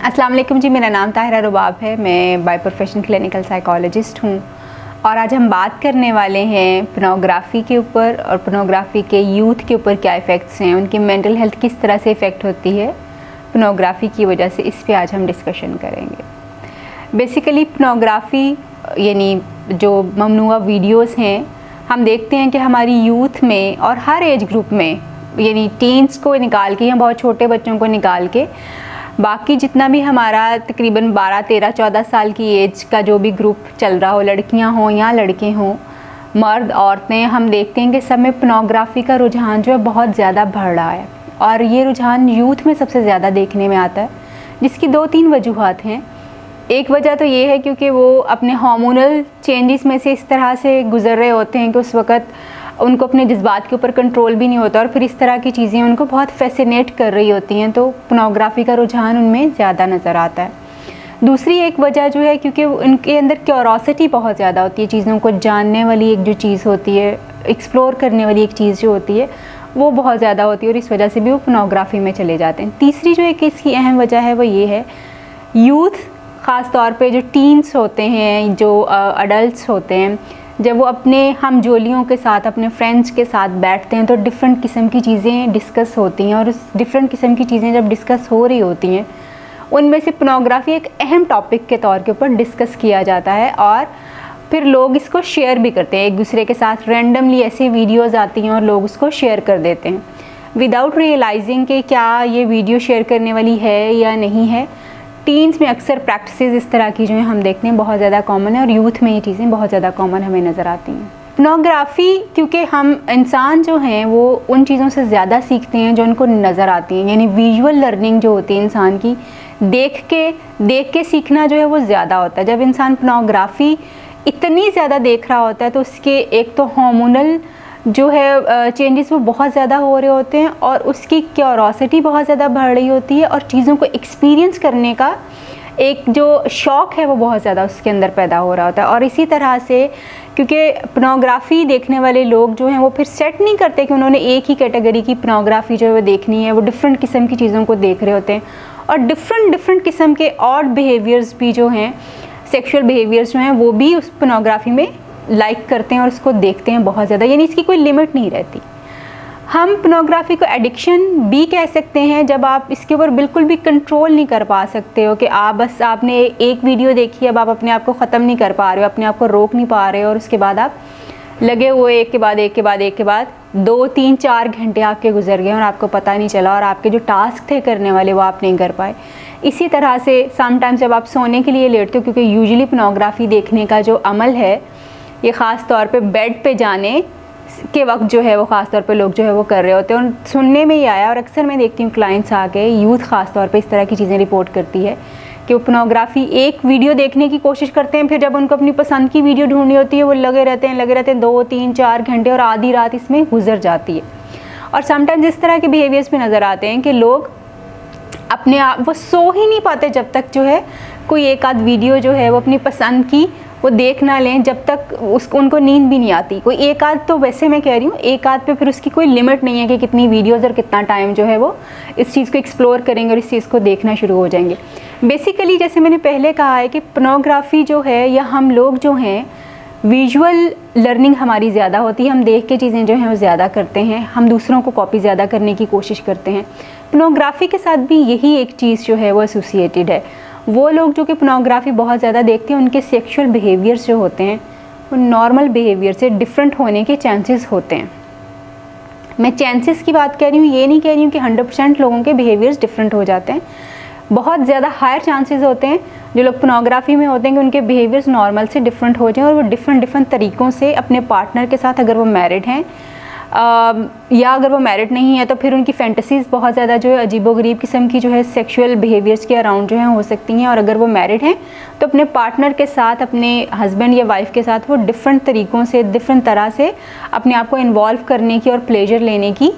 अस्सलाम वालेकुम जी, मेरा नाम ताहिरा रुबाब है। मैं बाय प्रोफेशन क्लिनिकल साइकोलॉजिस्ट हूँ और आज हम बात करने वाले हैं पोर्नोग्राफी के ऊपर और पोर्नोग्राफी के यूथ के ऊपर क्या इफ़ेक्ट्स हैं, उनकी मेंटल हेल्थ किस तरह से इफ़ेक्ट होती है पोर्नोग्राफी की वजह से। इस पे आज हम डिस्कशन करेंगे। बेसिकली पोर्नोग्राफी यानी जो ममनुआ वीडियोस हैं, हम देखते हैं कि हमारी यूथ में और हर एज ग्रुप में यानी टीन्स को निकाल के या बहुत छोटे बच्चों को निकाल के बाकी जितना भी हमारा तकरीबन 12, 13, 14 साल की एज का जो भी ग्रुप चल रहा हो, लड़कियां हों या लड़के हों, मर्द औरतें, हम देखते हैं कि सब में पोर्नोग्राफी का रुझान जो है बहुत ज़्यादा बढ़ रहा है और ये रुझान यूथ में सबसे ज़्यादा देखने में आता है, जिसकी 2-3 वजूहात हैं। एक वजह तो ये है क्योंकि वो अपने हार्मोनल चेंजेस में से इस तरह से गुजर रहे होते हैं कि उस वक़्त उनको अपने जज्बात के ऊपर कंट्रोल भी नहीं होता और फिर इस तरह की चीज़ें उनको बहुत फैसिनेट कर रही होती हैं, तो पोर्नोग्राफी का रुझान उनमें ज़्यादा नज़र आता है। दूसरी एक वजह जो है क्योंकि उनके अंदर क्यूरोसिटी बहुत ज़्यादा होती है, चीज़ों को जानने वाली एक जो चीज़ होती है, एक्सप्लोर करने वाली एक चीज़ जो होती है वो बहुत ज़्यादा होती है और इस वजह से भी वो पोर्नोग्राफी में चले जाते हैं। तीसरी जो एक इसकी अहम वजह है वो ये है, यूथ ख़ास तौर पे जो टीन्स होते हैं, जो अडल्ट्स होते हैं, जब वो अपने हम जोलियों के साथ, अपने फ्रेंड्स के साथ बैठते हैं तो डिफरेंट किस्म की चीज़ें डिस्कस होती हैं और उस डिफरेंट किस्म की चीज़ें जब डिस्कस हो रही होती हैं उनमें से पोर्नोग्राफी एक अहम टॉपिक के तौर के ऊपर डिस्कस किया जाता है और फिर लोग इसको शेयर भी करते हैं एक दूसरे के साथ। रैंडमली ऐसी वीडियोज़ आती हैं और लोग उसको शेयर कर देते हैं विदाउट रियलाइजिंग कि क्या ये वीडियो शेयर करने वाली है या नहीं है। टीन्स में अक्सर प्रैक्टिसेस इस तरह की जो है हम देखते हैं बहुत ज़्यादा कॉमन है और यूथ में ये चीज़ें बहुत ज़्यादा कॉमन हमें नज़र आती हैं। पोर्नोग्राफी क्योंकि हम इंसान जो हैं वो उन चीज़ों से ज़्यादा सीखते हैं जो उनको नज़र आती हैं, यानी विजुअल लर्निंग जो होती है इंसान की, देख के सीखना जो है वो ज़्यादा होता है। जब इंसान पोर्नोग्राफी इतनी ज़्यादा देख रहा होता है तो उसके एक तो हार्मोनल जो है चेंजेस वो बहुत ज़्यादा हो रहे होते हैं और उसकी क्यूरोसिटी बहुत ज़्यादा बढ़ रही होती है और चीज़ों को एक्सपीरियंस करने का एक जो शौक़ है वो बहुत ज़्यादा उसके अंदर पैदा हो रहा होता है। और इसी तरह से क्योंकि पोर्नोग्राफी देखने वाले लोग जो हैं वो फिर सेट नहीं करते कि उन्होंने एक ही कैटेगरी की पोर्नोग्राफी जो है वो देखनी है, वो डिफरेंट किस्म की चीज़ों को देख रहे होते हैं और डिफरेंट किस्म के ऑड बिहेवियर्स भी जो हैं, सेक्शुअल बिहेवियर्स जो हैं वो भी उस पोर्नोग्राफी में लाइक करते हैं और उसको देखते हैं बहुत ज़्यादा, यानी इसकी कोई लिमिट नहीं रहती। हम पोर्नोग्राफी को एडिक्शन भी कह सकते हैं जब आप इसके ऊपर बिल्कुल भी कंट्रोल नहीं कर पा सकते हो कि आपने एक वीडियो देखी, अब आप अपने आप को ख़त्म नहीं कर पा रहे हो, अपने आप को रोक नहीं पा रहे हो और उसके बाद आप लगे हुए एक के बाद 2, 3, 4 घंटे आपके गुजर गए और आपको पता नहीं चला और आपके जो टास्क थे करने वाले वो आप नहीं कर पाए। इसी तरह से समटाइम्स जब आप सोने के लिए लेटते हो, क्योंकि यूजुअली पोर्नोग्राफी देखने का जो अमल है ये ख़ास तौर पे बेड पे जाने के वक्त जो है वो ख़ास तौर पे लोग जो है वो कर रहे होते हैं और सुनने में ही आया और अक्सर मैं देखती हूँ क्लाइंट्स आके, यूथ ख़ास तौर पे इस तरह की चीज़ें रिपोर्ट करती है कि वो पोर्नोग्राफी एक वीडियो देखने की कोशिश करते हैं, फिर जब उनको अपनी पसंद की वीडियो ढूंढनी होती है वो लगे रहते हैं 2, 3, 4 घंटे और आधी रात इसमें गुजर जाती है। और समटाइम्स इस तरह के बिहेवियर्स भी नज़र आते हैं कि लोग अपने आप वो सो ही नहीं पाते जब तक जो है कोई एक आध वीडियो जो है वो अपनी पसंद की वो देख ना लें, जब तक उनको नींद भी नहीं आती। कोई एक आध तो वैसे मैं कह रही हूँ, एक आध पे फिर उसकी कोई लिमिट नहीं है कि कितनी वीडियोज़ और कितना टाइम जो है वो इस चीज़ को एक्सप्लोर करेंगे और इस चीज़ को देखना शुरू हो जाएंगे। बेसिकली जैसे मैंने पहले कहा है कि पोर्नोग्राफी जो है या हम लोग जो हैं विजुअल लर्निंग हमारी ज़्यादा होती है, हम देख के चीज़ें जो हैं वो ज़्यादा करते हैं, हम दूसरों को कॉपी ज़्यादा करने की कोशिश करते हैं। पोर्नोग्राफी के साथ भी यही एक चीज़ जो है वो एसोसिएटेड है। वो लोग जो कि पोर्नोग्राफी बहुत ज़्यादा देखते हैं उनके सेक्सुअल बिहेवियर्स जो होते हैं वो नॉर्मल बिहेवियर से डिफरेंट होने के चांसेस होते हैं। मैं चांसेस की बात कर रही हूँ, ये नहीं कह रही हूँ कि 100% लोगों के बिहेवियर्स डिफरेंट हो जाते हैं। बहुत ज़्यादा हायर चांसेस होते हैं जो लोग पोर्नोग्राफी में होते हैं कि उनके बिहेवियर्स नॉर्मल से डिफरेंट हो जाएं और वो डिफरेंट तरीक़ों से अपने पार्टनर के साथ, अगर वो मैरिड हैं या अगर वो मैरिड नहीं है तो फिर उनकी फैंटेसीज़ बहुत ज़्यादा जो है अजीबोगरीब किस्म की जो है सेक्सुअल बिहेवियर्स के अराउंड जो है हो सकती हैं। और अगर वो मैरिड हैं तो अपने पार्टनर के साथ, अपने हस्बैंड या वाइफ के साथ वो डिफरेंट तरीक़ों से, डिफरेंट तरह से अपने आप को इन्वॉल्व करने की और प्लेजर लेने की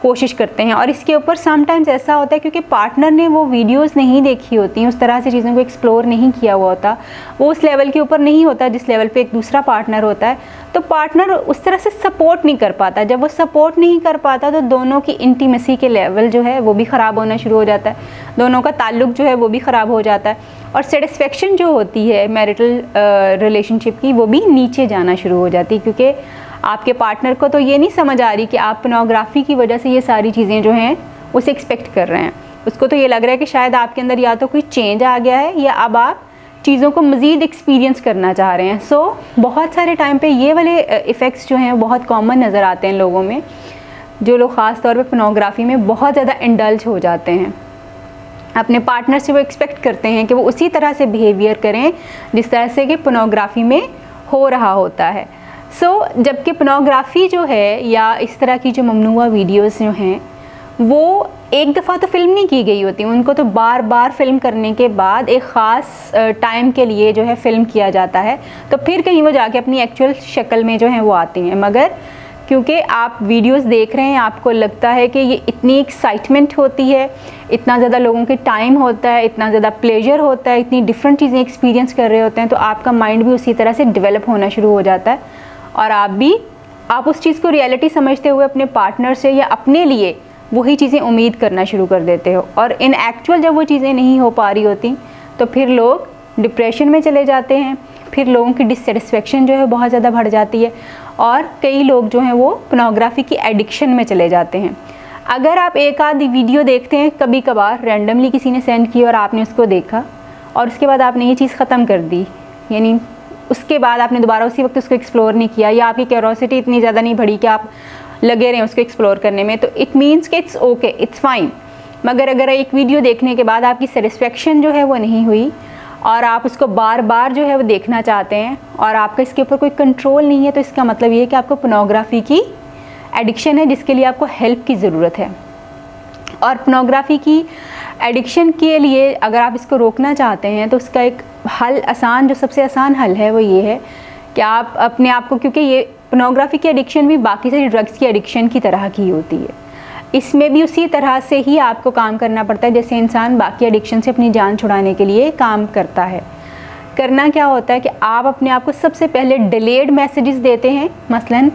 कोशिश करते हैं। और इसके ऊपर समटाइम्स ऐसा होता है क्योंकि पार्टनर ने वो वीडियोस नहीं देखी होती, उस तरह से चीज़ों को एक्सप्लोर नहीं किया हुआ होता, वो उस लेवल के ऊपर नहीं होता जिस लेवल पे एक दूसरा पार्टनर होता है, तो पार्टनर उस तरह से सपोर्ट नहीं कर पाता। जब वो सपोर्ट नहीं कर पाता तो दोनों की इंटीमेसी के लेवल जो है वो भी ख़राब होना शुरू हो जाता है, दोनों का ताल्लुक जो है वो भी ख़राब हो जाता है, और सेटिस्फेक्शन जो होती है मैरिटल रिलेशनशिप की वो भी नीचे जाना शुरू हो जाती है, क्योंकि आपके पार्टनर को तो ये नहीं समझ आ रही कि आप पोर्नोग्राफी की वजह से ये सारी चीज़ें जो हैं उसे एक्सपेक्ट कर रहे हैं। उसको तो ये लग रहा है कि शायद आपके अंदर या तो कोई चेंज आ गया है या अब आप चीज़ों को मज़ीद एक्सपीरियंस करना चाह रहे हैं। सो बहुत सारे टाइम पे ये वाले इफ़ेक्ट्स जो हैं बहुत कॉमन नज़र आते हैं लोगों में, जो लोग ख़ास तौर पे पोर्नोग्राफी में बहुत ज़्यादा इंडल्ज हो जाते हैं। अपने पार्टनर से वो एक्सपेक्ट करते हैं कि वो उसी तरह से बिहेवियर करें जिस तरह से कि पोर्नोग्राफी में हो रहा होता है। जबकि पोर्नोग्राफी जो है या इस तरह की जो ममनुआ वीडियोस जो हैं वो एक दफ़ा तो फ़िल्म नहीं की गई होती, उनको तो बार बार फ़िल्म करने के बाद एक ख़ास टाइम के लिए जो है फ़िल्म किया जाता है, तो फिर कहीं वो जाके अपनी एक्चुअल शक्ल में जो है वो आती हैं। मगर क्योंकि आप वीडियोस देख रहे हैं, आपको लगता है कि ये इतनी एक्साइटमेंट होती है, इतना ज़्यादा लोगों के टाइम होता है, इतना ज़्यादा प्लेजर होता है, इतनी डिफरेंट चीज़ें एक्सपीरियंस कर रहे होते हैं, तो आपका माइंड भी उसी तरह से डेवलप होना शुरू हो जाता है और आप उस चीज़ को रियलिटी समझते हुए अपने पार्टनर से या अपने लिए वही चीज़ें उम्मीद करना शुरू कर देते हो। और इन एक्चुअल जब वो चीज़ें नहीं हो पा रही होती तो फिर लोग डिप्रेशन में चले जाते हैं, फिर लोगों की डिससेटिस्फेक्शन जो है बहुत ज़्यादा बढ़ जाती है और कई लोग जो हैं वो पोर्नोग्राफी की एडिक्शन में चले जाते हैं। अगर आप एक आधी वीडियो देखते हैं कभी कभार, रैंडमली किसी ने सेंड की और आपने उसको देखा और उसके बाद आपने ये चीज़ ख़त्म कर दी, यानी उसके बाद आपने दोबारा उसी वक्त उसको एक्सप्लोर नहीं किया या आपकी क्यूरोसिटी इतनी ज़्यादा नहीं बढ़ी कि आप लगे रहें उसको एक्सप्लोर करने में, तो इट मीन्स कि इट्स ओके, इट्स फाइन। मगर अगर एक वीडियो देखने के बाद आपकी सेटिस्फेक्शन जो है वो नहीं हुई और आप उसको बार बार जो है वो देखना चाहते हैं और आपका इसके ऊपर कोई कंट्रोल नहीं है, तो इसका मतलब ये है कि आपको पोर्नोग्राफी की एडिक्शन है जिसके लिए आपको हेल्प की ज़रूरत है। और पोर्नोग्राफी की एडिक्शन के लिए अगर आप इसको रोकना चाहते हैं तो उसका एक हल जो सबसे आसान हल है वो ये है कि आप अपने आप को, क्योंकि ये पोर्नोग्राफी की एडिक्शन भी बाकी सारी ड्रग्स की एडिक्शन की तरह की होती है, इसमें भी उसी तरह से ही आपको काम करना पड़ता है जैसे इंसान बाकी एडिक्शन से अपनी जान छुड़ाने के लिए काम करता है। करना क्या होता है कि आप अपने आप को सबसे पहले डिलेड मैसेजेस देते हैं। मसलन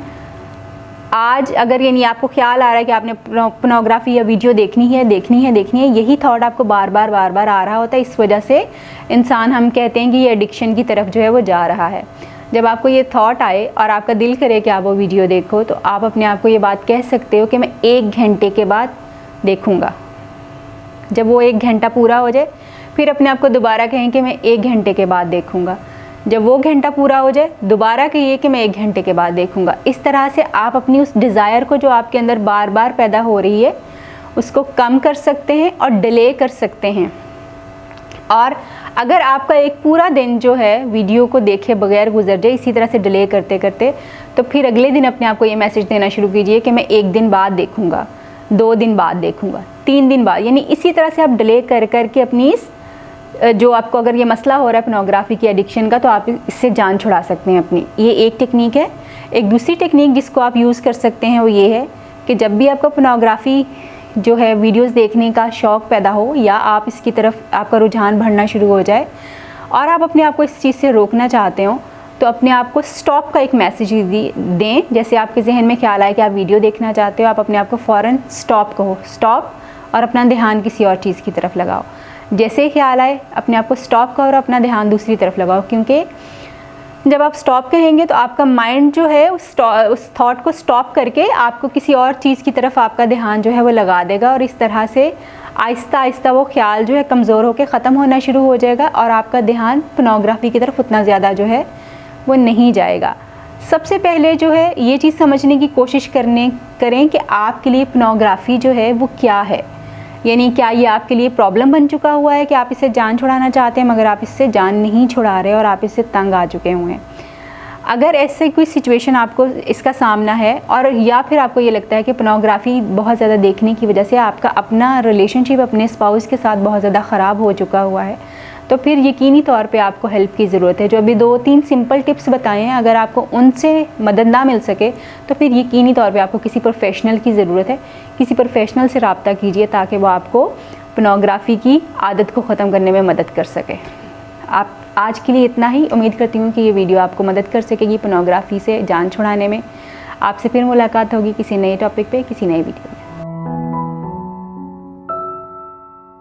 आज अगर यानी आपको ख्याल आ रहा है कि आपने पोर्नोग्राफी या वीडियो देखनी है, यही थॉट आपको बार बार आ रहा होता है, इस वजह से इंसान हम कहते हैं कि ये एडिक्शन की तरफ जो है वो जा रहा है। जब आपको ये थॉट आए और आपका दिल करे कि आप वो वीडियो देखो, तो आप अपने आप को ये बात कह सकते हो कि मैं 1 घंटे के बाद देखूँगा। जब वो 1 घंटा पूरा हो जाए फिर अपने आप को दोबारा कहें कि मैं 1 घंटे के बाद देखूँगा। जब वो घंटा पूरा हो जाए दोबारा कहिए कि मैं 1 घंटे के बाद देखूँगा। इस तरह से आप अपनी उस डिज़ायर को जो आपके अंदर बार बार पैदा हो रही है उसको कम कर सकते हैं और डिले कर सकते हैं। और अगर आपका एक पूरा दिन जो है वीडियो को देखे बगैर गुजर जाए इसी तरह से डिले करते करते, तो फिर अगले दिन अपने आप को ये मैसेज देना शुरू कीजिए कि मैं 1 दिन बाद देखूँगा, 2 दिन बाद देखूँगा, 3 दिन बाद, यानी इसी तरह से आप डिले कर करके अपनी इस जो आपको अगर ये मसला हो रहा है पोर्नोग्राफी की एडिक्शन का, तो आप इससे जान छुड़ा सकते हैं अपनी। ये एक टेक्निक है। एक दूसरी टेक्निक जिसको आप यूज़ कर सकते हैं वो ये है कि जब भी आपको पोर्नोग्राफी जो है वीडियोस देखने का शौक़ पैदा हो या आप इसकी तरफ आपका रुझान बढ़ना शुरू हो जाए और आप अपने आप को इस चीज़ से रोकना चाहते हो, तो अपने आप को स्टॉप का एक मैसेज दें। जैसे आपके जहन में ख्याल आए कि आप वीडियो देखना चाहते हो, आप अपने आप को फ़ौरन स्टॉप कहो, स्टॉप, और अपना ध्यान किसी और चीज़ की तरफ लगाओ। जैसे ही ख्याल आए अपने आप को स्टॉप करो और अपना ध्यान दूसरी तरफ लगाओ, क्योंकि जब आप स्टॉप कहेंगे तो आपका माइंड जो है उस थॉट को स्टॉप करके आपको किसी और चीज़ की तरफ आपका ध्यान जो है वो लगा देगा और इस तरह से आहिस्ता आहिस्ता वो ख्याल जो है कमज़ोर होकर ख़त्म होना शुरू हो जाएगा और आपका ध्यान पोर्नोग्राफी की तरफ उतना ज़्यादा जो है वो नहीं जाएगा। सबसे पहले जो है ये चीज़ समझने की कोशिश करें कि आपके लिए पोर्नोग्राफी जो है वो क्या है, यानी क्या ये आपके लिए प्रॉब्लम बन चुका हुआ है कि आप इससे जान छुड़ाना चाहते हैं मगर आप इससे जान नहीं छुड़ा रहे और आप इससे तंग आ चुके हुए हैं। अगर ऐसे कोई सिचुएशन आपको इसका सामना है और या फिर आपको ये लगता है कि पोर्नोग्राफी बहुत ज़्यादा देखने की वजह से आपका अपना रिलेशनशिप अपने स्पाउस के साथ बहुत ज़्यादा ख़राब हो चुका हुआ है, तो फिर यकीनी तौर पे आपको हेल्प की ज़रूरत है। जो अभी 2-3 सिंपल टिप्स बताए हैं, अगर आपको उनसे मदद ना मिल सके तो फिर यकीनी तौर पे आपको किसी प्रोफेशनल की ज़रूरत है। किसी प्रोफेशनल से रब्ता कीजिए ताकि वो आपको पोर्नोग्राफी की आदत को ख़त्म करने में मदद कर सके। आप आज के लिए इतना ही। उम्मीद करती हूँ कि ये वीडियो आपको मदद कर सकेगी पोर्नोग्राफी से जान छुड़ाने में। आपसे फिर मुलाकात होगी किसी नए टॉपिक पे, किसी नई वीडियो।